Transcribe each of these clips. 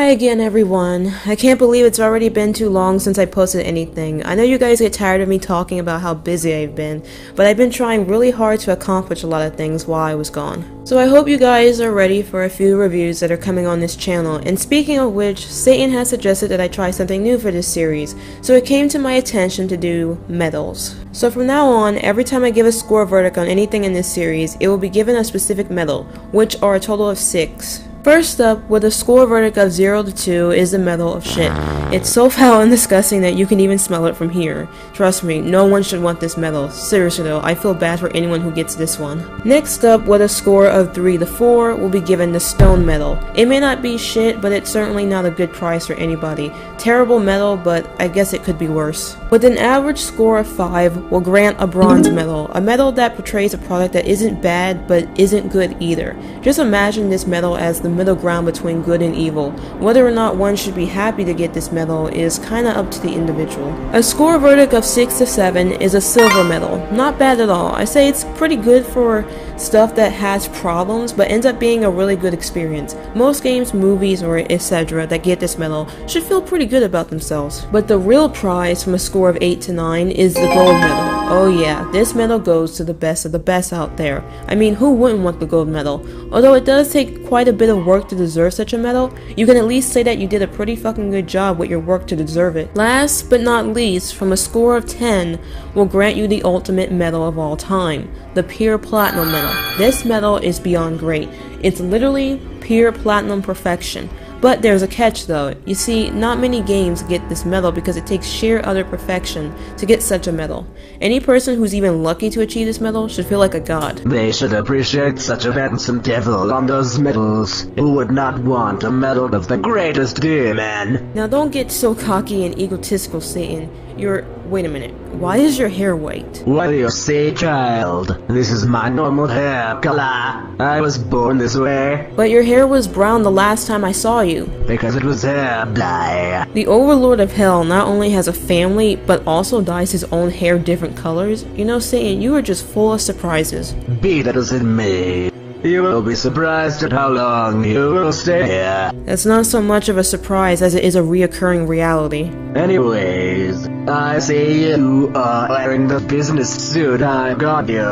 again, everyone. I can't believe it's already been too long since I posted anything. I know you guys get tired of me talking about how busy I've been, but I've been trying really hard to accomplish a lot of things while I was gone. So I hope you guys are ready for a few reviews that are coming on this channel, and speaking of which, Satan has suggested that I try something new for this series, so it came to my attention to do medals. So from now on, every time I give a score verdict on anything in this series, it will be given a specific medal, which are a total of 6. First up, with a score verdict of 0 to 2, is the medal of shit. It's so foul and disgusting that you can even smell it from here. Trust me, no one should want this medal. Seriously though, I feel bad for anyone who gets this one. Next up, with a score of 3 to 4, will be given the stone medal. It may not be shit, but it's certainly not a good prize for anybody. Terrible medal, but I guess it could be worse. With an average score of 5, we'll grant a bronze medal. A medal that portrays a product that isn't bad, but isn't good either. Just imagine this medal as the middle ground between good and evil. Whether or not one should be happy to get this medal is kinda up to the individual. A score verdict of 6 to 7 is a silver medal. Not bad at all. I say it's pretty good for stuff that has problems, but ends up being a really good experience. Most games, movies, or etc. that get this medal should feel pretty good about themselves. But the real prize from a score of 8 to 9 is the gold medal. Oh yeah, this medal goes to the best of the best out there. I mean, who wouldn't want the gold medal? Although it does take quite a bit of work to deserve such a medal, you can at least say that you did a pretty fucking good job with your work to deserve it. Last but not least, from a score of 10, will grant you the ultimate medal of all time, the pure platinum medal. This medal is beyond great. It's literally pure platinum perfection. But there's a catch though. You see, not many games get this medal because it takes sheer utter perfection to get such a medal. Any person who's even lucky to achieve this medal should feel like a god. They should appreciate such a handsome devil on those medals. Who would not want a medal of the greatest demon? Now don't get so cocky and egotistical, Satan. Wait a minute. Why is your hair white? What do you say, child? This is my normal hair color. I was born this way. But your hair was brown the last time I saw you. Because it was hair dye. The Overlord of Hell not only has a family, but also dyes his own hair different colors. You know, Satan, you are just full of surprises. Be that as it may, you will be surprised at how long you will stay here. That's not so much of a surprise as it is a reoccurring reality. Anyways, I see you are wearing the business suit I got you.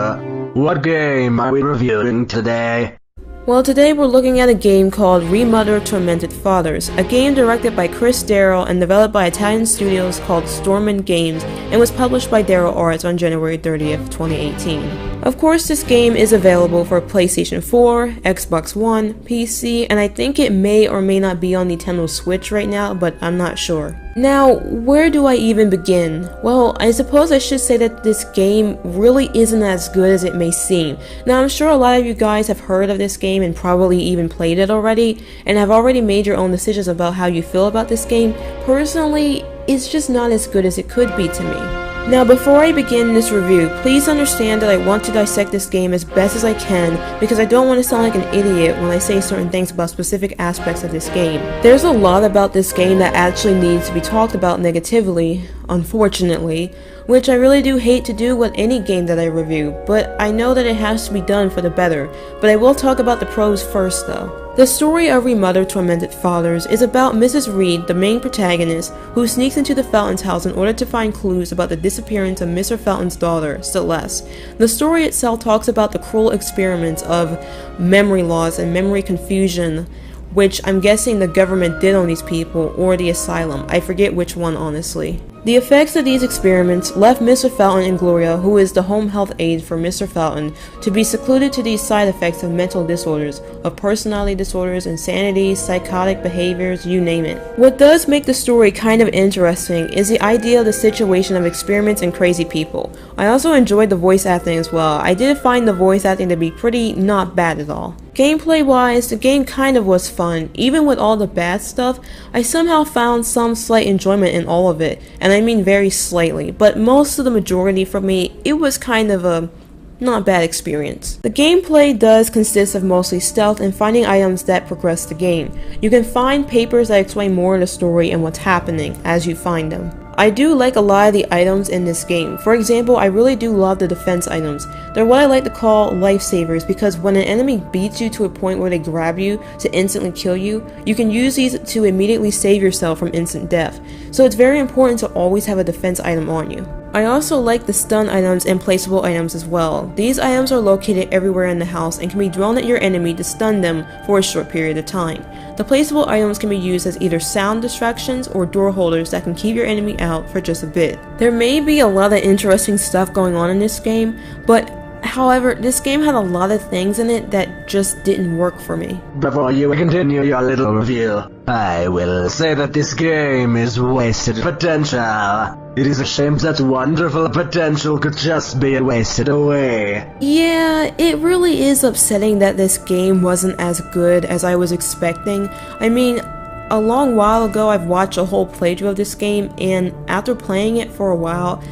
What game are we reviewing today? Well, today we're looking at a game called Remothered Tormented Fathers, a game directed by Chris Darrow and developed by Italian studios called Stormwind Games and was published by Darrow Arts on January 30th, 2018. Of course, this game is available for PlayStation 4, Xbox One, PC, and I think it may or may not be on Nintendo Switch right now, but I'm not sure. Now, where do I even begin? Well, I suppose I should say that this game really isn't as good as it may seem. Now, I'm sure a lot of you guys have heard of this game and probably even played it already, and have already made your own decisions about how you feel about this game. Personally, it's just not as good as it could be to me. Now, before I begin this review, please understand that I want to dissect this game as best as I can because I don't want to sound like an idiot when I say certain things about specific aspects of this game. There's a lot about this game that actually needs to be talked about negatively, unfortunately, which I really do hate to do with any game that I review, but I know that it has to be done for the better. But I will talk about the pros first though. The story of Remothered Tormented Fathers is about Mrs. Reed, the main protagonist, who sneaks into the Felton's house in order to find clues about the disappearance of Mr. Felton's daughter, Celeste. The story itself talks about the cruel experiments of memory loss and memory confusion, which I'm guessing the government did on these people, or the asylum. I forget which one, honestly. The effects of these experiments left Mr. Felton and Gloria, who is the home health aide for Mr. Felton, to be secluded to these side effects of mental disorders, of personality disorders, insanity, psychotic behaviors, you name it. What does make the story kind of interesting is the idea of the situation of experiments and crazy people. I also enjoyed the voice acting as well. I did find the voice acting to be pretty not bad at all. Gameplay wise, the game kind of was fun. Even with all the bad stuff, I somehow found some slight enjoyment in all of it, and I mean very slightly, but most of the majority for me, it was kind of a not bad experience. The gameplay does consist of mostly stealth and finding items that progress the game. You can find papers that explain more of the story and what's happening as you find them. I do like a lot of the items in this game. For example, I really do love the defense items. They're what I like to call lifesavers because when an enemy beats you to a point where they grab you to instantly kill you, you can use these to immediately save yourself from instant death. So it's very important to always have a defense item on you. I also like the stun items and placeable items as well. These items are located everywhere in the house and can be thrown at your enemy to stun them for a short period of time. The placeable items can be used as either sound distractions or door holders that can keep your enemy out for just a bit. There may be a lot of interesting stuff going on in this game, but however, this game had a lot of things in it that just didn't work for me. Before you continue your little review, I will say that this game is wasted potential. It is a shame that wonderful potential could just be wasted away. Yeah, it really is upsetting that this game wasn't as good as I was expecting. I mean, a long while ago I've watched a whole playthrough of this game, and after playing it for a while,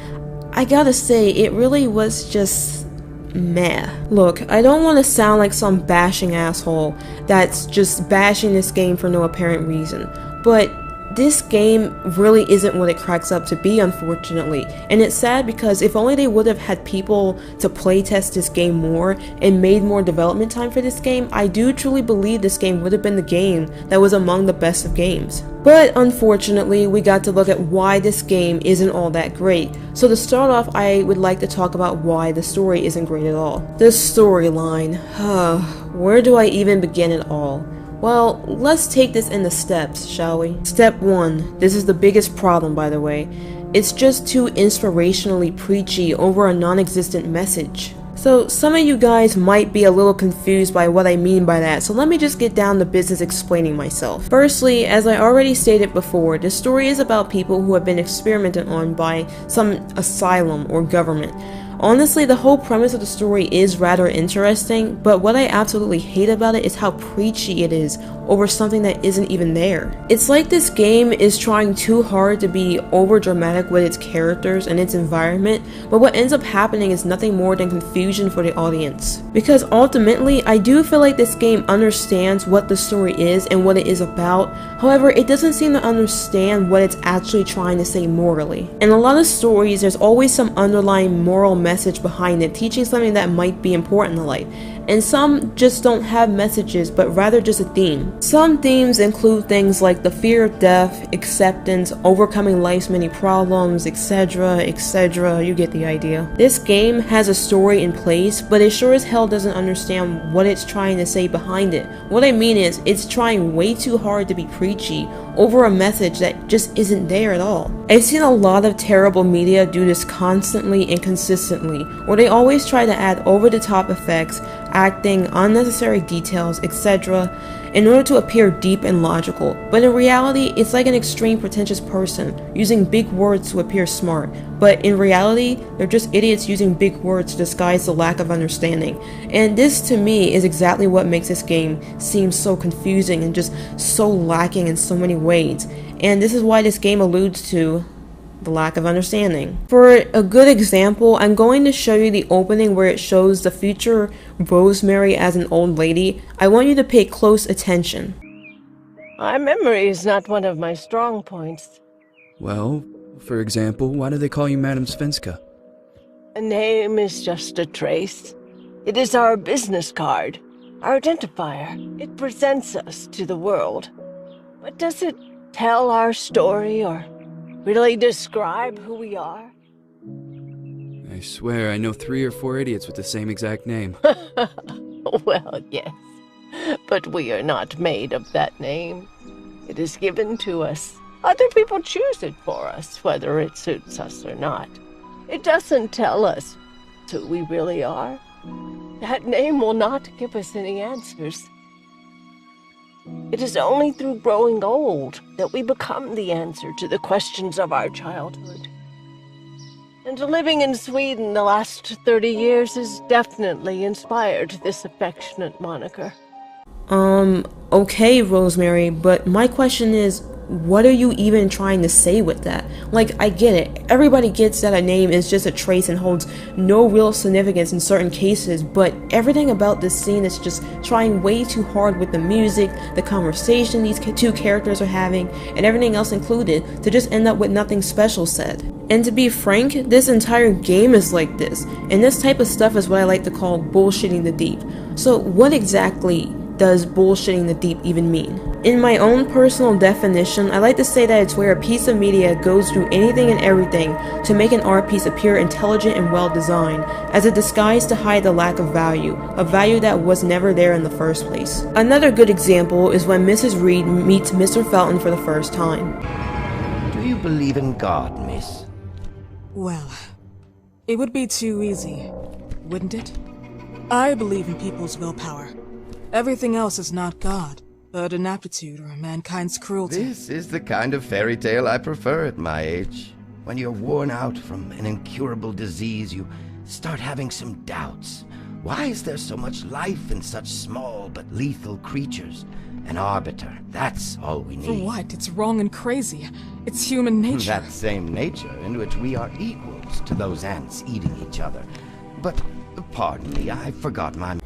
I gotta say, it really was just meh. Look, I don't want to sound like some bashing asshole that's just bashing this game for no apparent reason, but this game really isn't what it cracks up to be, unfortunately. And it's sad because if only they would have had people to playtest this game more and made more development time for this game, I do truly believe this game would have been the game that was among the best of games. But unfortunately, we got to look at why this game isn't all that great. So to start off, I would like to talk about why the story isn't great at all. The storyline. Where do I even begin at all? Well, let's take this in the steps, shall we? Step 1. This is the biggest problem, by the way. It's just too inspirationally preachy over a non-existent message. So some of you guys might be a little confused by what I mean by that, so let me just get down to business explaining myself. Firstly, as I already stated before, the story is about people who have been experimented on by some asylum or government. Honestly, the whole premise of the story is rather interesting, but what I absolutely hate about it is how preachy it is over something that isn't even there. It's like this game is trying too hard to be over dramatic with its characters and its environment, but what ends up happening is nothing more than confusion for the audience. Because ultimately, I do feel like this game understands what the story is and what it is about, however, it doesn't seem to understand what it's actually trying to say morally. In a lot of stories, there's always some underlying moral message behind it, teaching something that might be important in life. And some just don't have messages, but rather just a theme. Some themes include things like the fear of death, acceptance, overcoming life's many problems, etc., etc. You get the idea. This game has a story in place, but it sure as hell doesn't understand what it's trying to say behind it. What I mean is, it's trying way too hard to be preachy over a message that just isn't there at all. I've seen a lot of terrible media do this constantly and consistently, where they always try to add over-the-top effects, acting, unnecessary details, etc. in order to appear deep and logical, but in reality, it's like an extreme pretentious person using big words to appear smart, but in reality, they're just idiots using big words to disguise the lack of understanding. And this, to me, is exactly what makes this game seem so confusing and just so lacking in so many ways, and this is why this game alludes to the lack of understanding. For a good example, I'm going to show you the opening where it shows the future Rosemary as an old lady. I want you to pay close attention. My memory is not one of my strong points. Well, for example, why do they call you Madame Svenska? A name is just a trace. It is our business card, our identifier. It presents us to the world. But does it tell our story or really describe who we are? I swear I know 3 or 4 idiots with the same exact name. Well, yes. But we are not made of that name. It is given to us. Other people choose it for us, whether it suits us or not. It doesn't tell us who we really are. That name will not give us any answers. It is only through growing old that we become the answer to the questions of our childhood. And living in Sweden the last 30 years has definitely inspired this affectionate moniker. Okay, Rosemary, but my question is, what are you even trying to say with that? Like, I get it. Everybody gets that a name is just a trace and holds no real significance in certain cases, but everything about this scene is just trying way too hard with the music, the conversation these two characters are having, and everything else included to just end up with nothing special said. And to be frank, this entire game is like this, and this type of stuff is what I like to call bullshitting the deep. So what exactly does bullshitting the deep even mean? In my own personal definition, I like to say that it's where a piece of media goes through anything and everything to make an art piece appear intelligent and well designed, as a disguise to hide the lack of value, a value that was never there in the first place. Another good example is when Mrs. Reed meets Mr. Felton for the first time. Do you believe in God, miss? Well, it would be too easy, wouldn't it? I believe in people's willpower. Everything else is not God, but an aptitude or mankind's cruelty. This is the kind of fairy tale I prefer at my age. When you're worn out from an incurable disease, you start having some doubts. Why is there so much life in such small but lethal creatures? An arbiter, that's all we need. For what? It's wrong and crazy. It's human nature. That same nature in which we are equals to those ants eating each other. But, pardon me, I forgot my...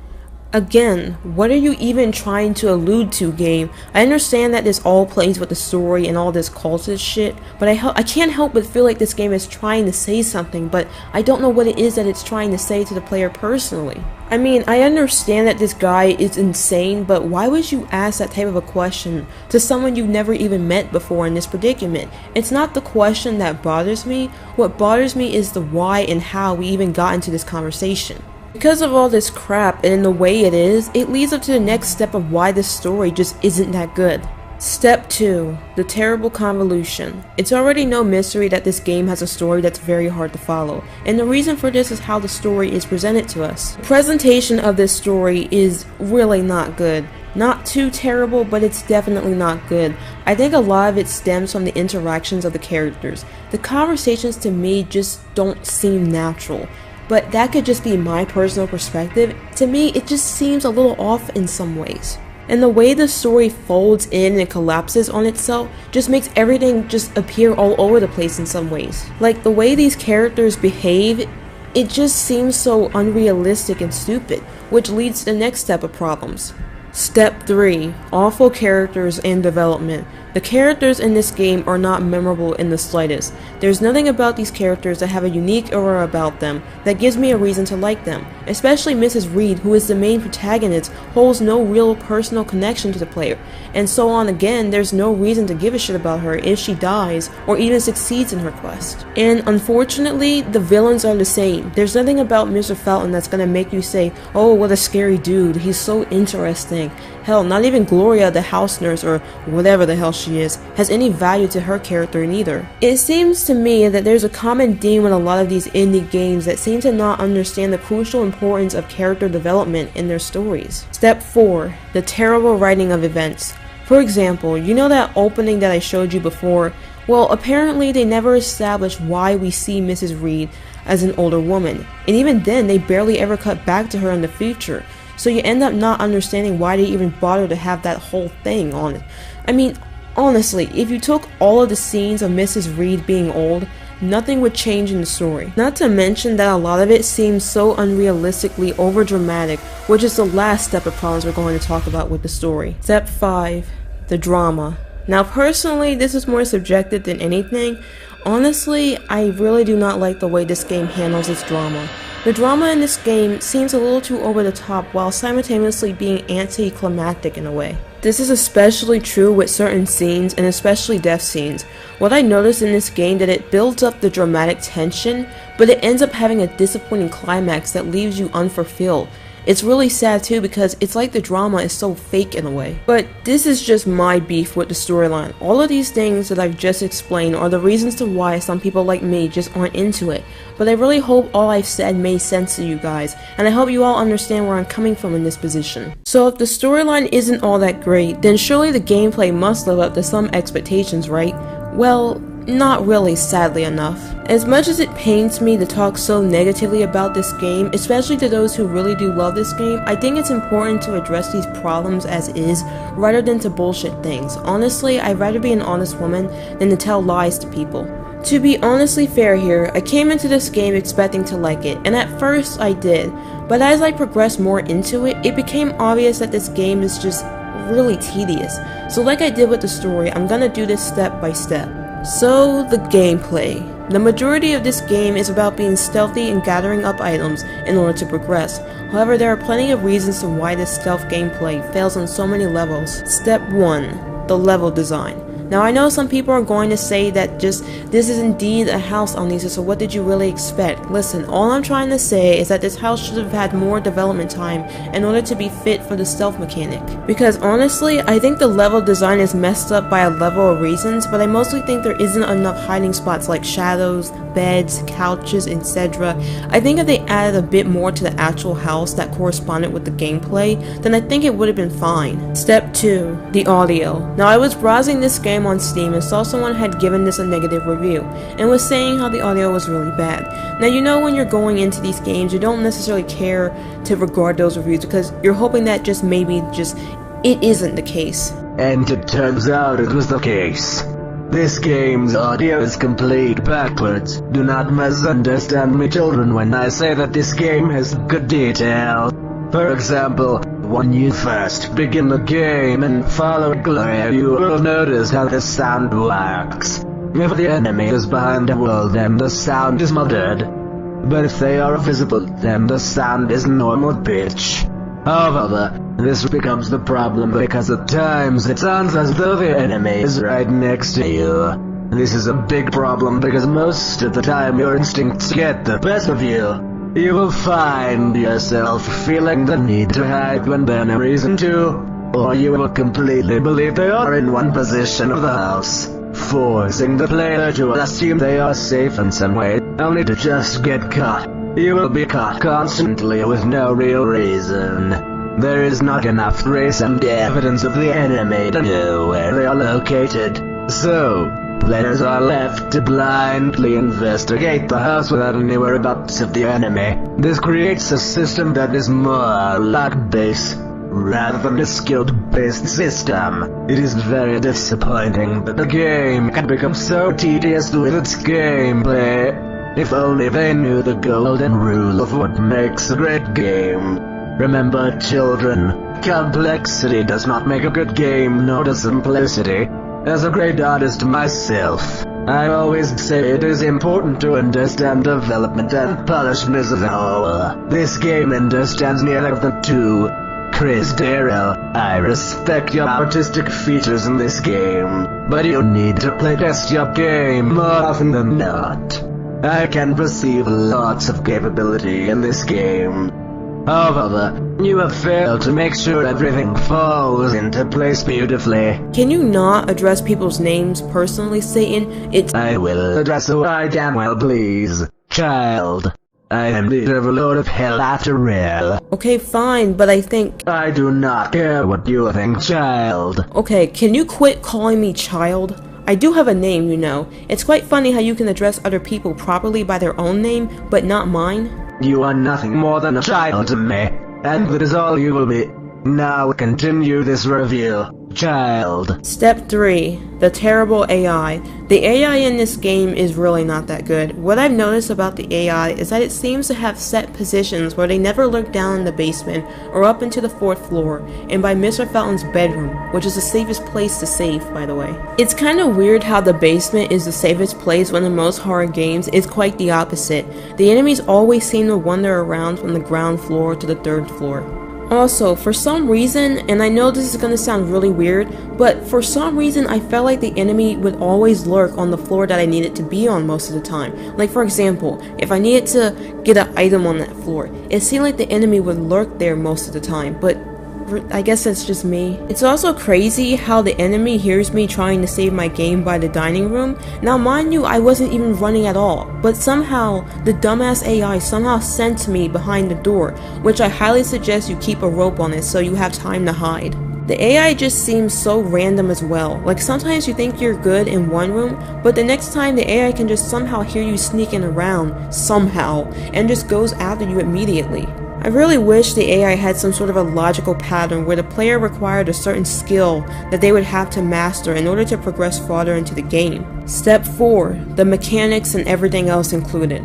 Again, what are you even trying to allude to, game? I understand that this all plays with the story and all this cultist shit, but I can't help but feel like this game is trying to say something, but I don't know what it is that it's trying to say to the player personally. I mean, I understand that this guy is insane, but why would you ask that type of a question to someone you've never even met before in this predicament? It's not the question that bothers me. What bothers me is the why and how we even got into this conversation. Because of all this crap and in the way it is, it leads up to the next step of why this story just isn't that good. Step 2. The terrible convolution. It's already no mystery that this game has a story that's very hard to follow, and the reason for this is how the story is presented to us. The presentation of this story is really not good. Not too terrible, but it's definitely not good. I think a lot of it stems from the interactions of the characters. The conversations to me just don't seem natural. But that could just be my personal perspective. To me, it just seems a little off in some ways. And the way the story folds in and collapses on itself just makes everything just appear all over the place in some ways. Like the way these characters behave, it just seems so unrealistic and stupid, which leads to the next step of problems. Step 3. Awful characters and development. The characters in this game are not memorable in the slightest. There's nothing about these characters that have a unique aura about them that gives me a reason to like them. Especially Mrs. Reed, who is the main protagonist, holds no real personal connection to the player. And so on again, there's no reason to give a shit about her if she dies or even succeeds in her quest. And unfortunately, the villains are the same. There's nothing about Mr. Felton that's gonna make you say, oh, what a scary dude, he's so interesting. Hell, not even Gloria, the house nurse, or whatever the hell she is, has any value to her character neither. It seems to me that there's a common theme with a lot of these indie games that seem to not understand the crucial importance of character development in their stories. Step 4. The terrible writing of events. For example, you know that opening that I showed you before? Well, apparently they never established why we see Mrs. Reed as an older woman, and even then they barely ever cut back to her in the future. So you end up not understanding why they even bother to have that whole thing on it. I mean, honestly, if you took all of the scenes of Mrs. Reed being old, nothing would change in the story. Not to mention that a lot of it seems so unrealistically overdramatic, which is the last step of problems we're going to talk about with the story. Step 5. The drama. Now personally, this is more subjective than anything. Honestly, I really do not like the way this game handles its drama. The drama in this game seems a little too over the top while simultaneously being anticlimactic in a way. This is especially true with certain scenes and especially death scenes. What I noticed in this game that it builds up the dramatic tension, but it ends up having a disappointing climax that leaves you unfulfilled. It's really sad too because it's like the drama is so fake in a way. But this is just my beef with the storyline. All of these things that I've just explained are the reasons to why some people like me just aren't into it. But I really hope all I've said made sense to you guys, and I hope you all understand where I'm coming from in this position. So if the storyline isn't all that great, then surely the gameplay must live up to some expectations, right? Well, not really, sadly enough. As much as it pains me to talk so negatively about this game, especially to those who really do love this game, I think it's important to address these problems as is, rather than to bullshit things. Honestly, I'd rather be an honest woman than to tell lies to people. To be honestly fair here, I came into this game expecting to like it, and at first I did, but as I progressed more into it, it became obvious that this game is just really tedious. So like I did with the story, I'm gonna do this step by step. So, the gameplay. The majority of this game is about being stealthy and gathering up items in order to progress. However, there are plenty of reasons to why this stealth gameplay fails on so many levels. Step 1. The level design. Now I know some people are going to say that this is indeed a house, Alnisa, so what did you really expect? Listen, all I'm trying to say is that this house should have had more development time in order to be fit for the stealth mechanic. Because honestly, I think the level design is messed up by a level of reasons, but I mostly think there isn't enough hiding spots like shadows, beds, couches, etc. I think if they added a bit more to the actual house that corresponded with the gameplay, then I think it would have been fine. Step 2. The audio. Now I was browsing this game on Steam and saw someone had given this a negative review and was saying how the audio was really bad. Now you know when you're going into these games you don't necessarily care to regard those reviews because you're hoping that it isn't the case. And it turns out it was the case. This game's audio is complete backwards. Do not misunderstand me, children, when I say that this game has good detail. For example, when you first begin the game and follow Gloria, you will notice how the sound works. If the enemy is behind a wall, then the sound is muffled. But if they are visible, then the sound is normal pitch. However, this becomes the problem because at times it sounds as though the enemy is right next to you. This is a big problem because most of the time your instincts get the best of you. You will find yourself feeling the need to hide when there's no reason to, or you will completely believe they are in one position of the house, forcing the player to assume they are safe in some way, only to just get caught. You will be caught constantly with no real reason. There is not enough trace and evidence of the enemy to know where they are located, so players are left to blindly investigate the house without any whereabouts of the enemy. This creates a system that is more luck-based rather than a skilled-based system. It is very disappointing that the game can become so tedious with its gameplay. If only they knew the golden rule of what makes a great game. Remember, children, complexity does not make a good game, nor does simplicity. As a great artist myself, I always say it is important to understand development and polishment as a whole. This game understands neither of the two. Chris Darrell, I respect your artistic features in this game, but you need to play test your game more often than not. I can perceive lots of capability in this game. However, you have failed to make sure everything falls into place beautifully. Can you not address people's names personally, Satan? I will address who I damn well please. Child. I am the overlord of hell after all. Okay, fine, but I think... I do not care what you think, child. Okay, can you quit calling me child? I do have a name, you know. It's quite funny how you can address other people properly by their own name, but not mine. You are nothing more than a child to me, and that is all you will be. Now continue this review, child. Step 3. The terrible AI. The AI in this game is really not that good. What I've noticed about the AI is that it seems to have set positions where they never look down in the basement or up into the 4th floor, and by Mr. Fountain's bedroom, which is the safest place to save, by the way. It's kind of weird how the basement is the safest place when in most horror games it's quite the opposite. The enemies always seem to wander around from the ground floor to the 3rd floor. Also, for some reason, and I know this is gonna sound really weird, but for some reason I felt like the enemy would always lurk on the floor that I needed to be on most of the time. Like for example, if I needed to get an item on that floor, it seemed like the enemy would lurk there most of the time, but I guess that's just me. It's also crazy how the enemy hears me trying to save my game by the dining room. Now mind you, I wasn't even running at all, but somehow the dumbass AI somehow sent me behind the door, which I highly suggest you keep a rope on it so you have time to hide. The AI just seems so random as well. Like sometimes you think you're good in one room, but the next time the AI can just somehow hear you sneaking around, somehow, and just goes after you immediately. I really wish the AI had some sort of a logical pattern where the player required a certain skill that they would have to master in order to progress farther into the game. Step 4. The mechanics and everything else included.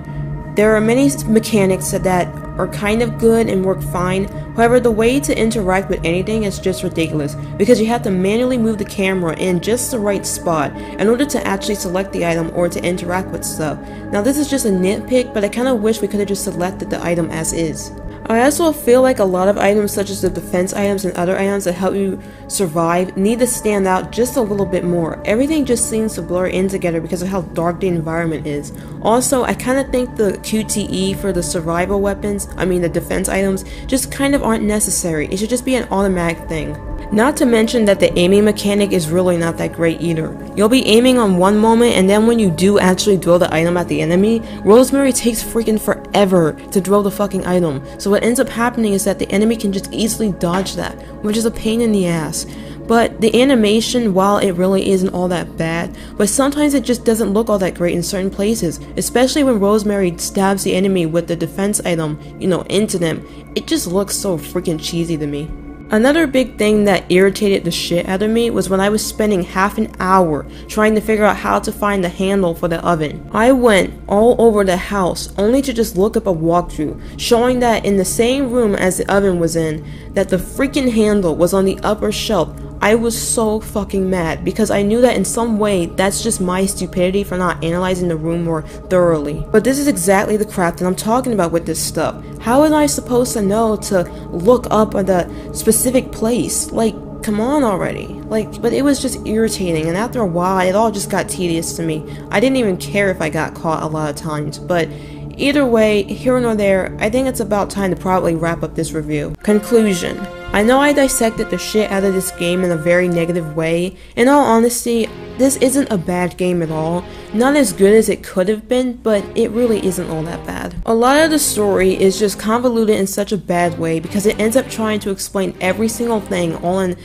There are many mechanics that are kind of good and work fine. However, the way to interact with anything is just ridiculous because you have to manually move the camera in just the right spot in order to actually select the item or to interact with stuff. Now this is just a nitpick, but I kind of wish we could have just selected the item as is. I also feel like a lot of items such as the defense items and other items that help you survive need to stand out just a little bit more. Everything just seems to blur in together because of how dark the environment is. Also, I kind of think the QTE for the survival weapons, the defense items, just kind of aren't necessary. It should just be an automatic thing. Not to mention that the aiming mechanic is really not that great either. You'll be aiming on one moment, and then when you do actually throw the item at the enemy, Rosemary takes freaking forever to throw the fucking item. So what ends up happening is that the enemy can just easily dodge that, which is a pain in the ass. But the animation, while it really isn't all that bad, but sometimes it just doesn't look all that great in certain places, especially when Rosemary stabs the enemy with the defense item, into them. It just looks so freaking cheesy to me. Another big thing that irritated the shit out of me was when I was spending half an hour trying to figure out how to find the handle for the oven. I went all over the house only to just look up a walkthrough showing that in the same room as the oven was in, that the freaking handle was on the upper shelf. I was so fucking mad because I knew that in some way that's just my stupidity for not analyzing the room more thoroughly. But this is exactly the crap that I'm talking about with this stuff. How am I supposed to know to look up at the specific place? Like, come on already. But it was just irritating, and after a while it all just got tedious to me. I didn't even care if I got caught a lot of times, but either way, here nor there, I think it's about time to probably wrap up this review. Conclusion. I know I dissected the shit out of this game in a very negative way. In all honesty, this isn't a bad game at all. Not as good as it could have been, but it really isn't all that bad. A lot of the story is just convoluted in such a bad way because it ends up trying to explain every single thing all in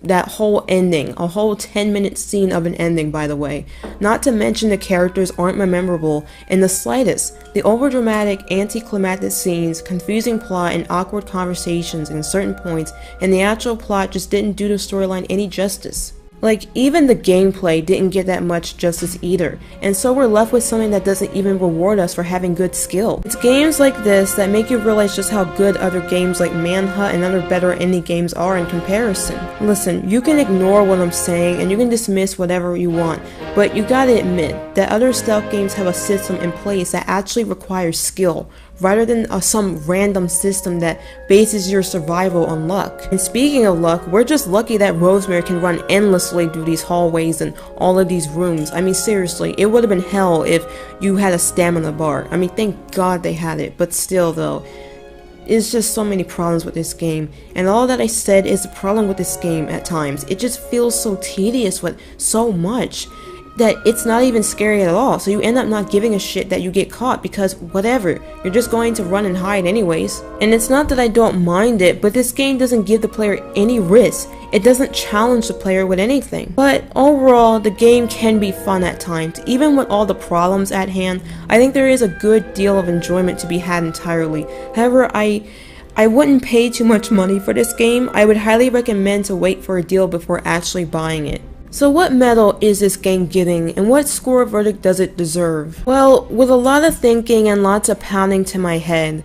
that whole ending, a whole 10-minute scene of an ending, by the way. Not to mention the characters aren't memorable in the slightest. The overdramatic, anticlimactic scenes, confusing plot, and awkward conversations in certain points, and the actual plot just didn't do the storyline any justice. Even the gameplay didn't get that much justice either, and so we're left with something that doesn't even reward us for having good skill. It's games like this that make you realize just how good other games like Manhunt and other better indie games are in comparison. Listen, you can ignore what I'm saying and you can dismiss whatever you want, but you gotta admit that other stealth games have a system in place that actually requires skill, rather than some random system that bases your survival on luck. And speaking of luck, we're just lucky that Rosemary can run endlessly through these hallways and all of these rooms. Seriously, it would have been hell if you had a stamina bar. Thank God they had it, but still though, it's just so many problems with this game. And all that I said is the problem with this game at times. It just feels so tedious with so much that it's not even scary at all, so you end up not giving a shit that you get caught because whatever, you're just going to run and hide anyways. And it's not that I don't mind it, but this game doesn't give the player any risk. It doesn't challenge the player with anything. But overall, the game can be fun at times. Even with all the problems at hand, I think there is a good deal of enjoyment to be had entirely. However, I wouldn't pay too much money for this game. I would highly recommend to wait for a deal before actually buying it. So what medal is this game getting, and what score verdict does it deserve? Well, with a lot of thinking and lots of pounding to my head,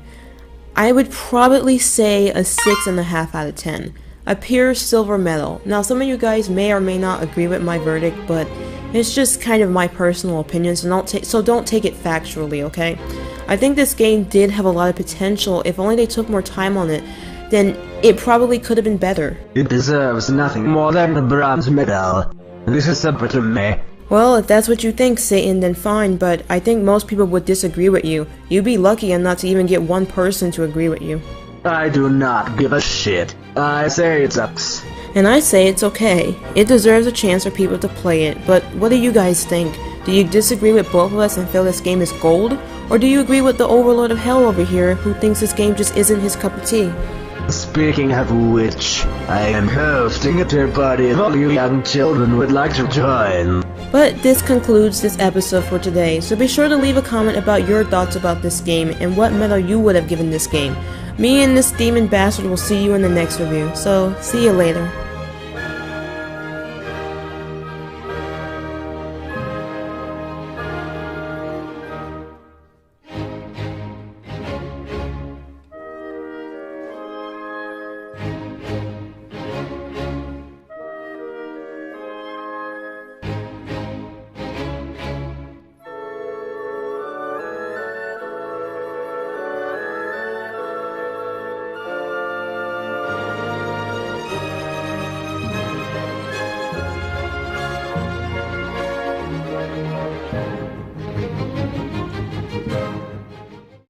I would probably say a 6.5 out of 10. A pure silver medal. Now some of you guys may or may not agree with my verdict, but it's just kind of my personal opinion, so don't take it factually, okay? I think this game did have a lot of potential. If only they took more time on it, then it probably could have been better. It deserves nothing more than a bronze medal. This is separate to me. Well, if that's what you think, Satan, then fine, but I think most people would disagree with you. You'd be lucky enough to even get one person to agree with you. I do not give a shit. I say it sucks. And I say it's okay. It deserves a chance for people to play it, but what do you guys think? Do you disagree with both of us and feel this game is gold? Or do you agree with the Overlord of Hell over here who thinks this game just isn't his cup of tea? Speaking of which, I am hosting a dinner party if all you young children would like to join. But this concludes this episode for today, so be sure to leave a comment about your thoughts about this game and what medal you would have given this game. Me and this demon bastard will see you in the next review, so see you later.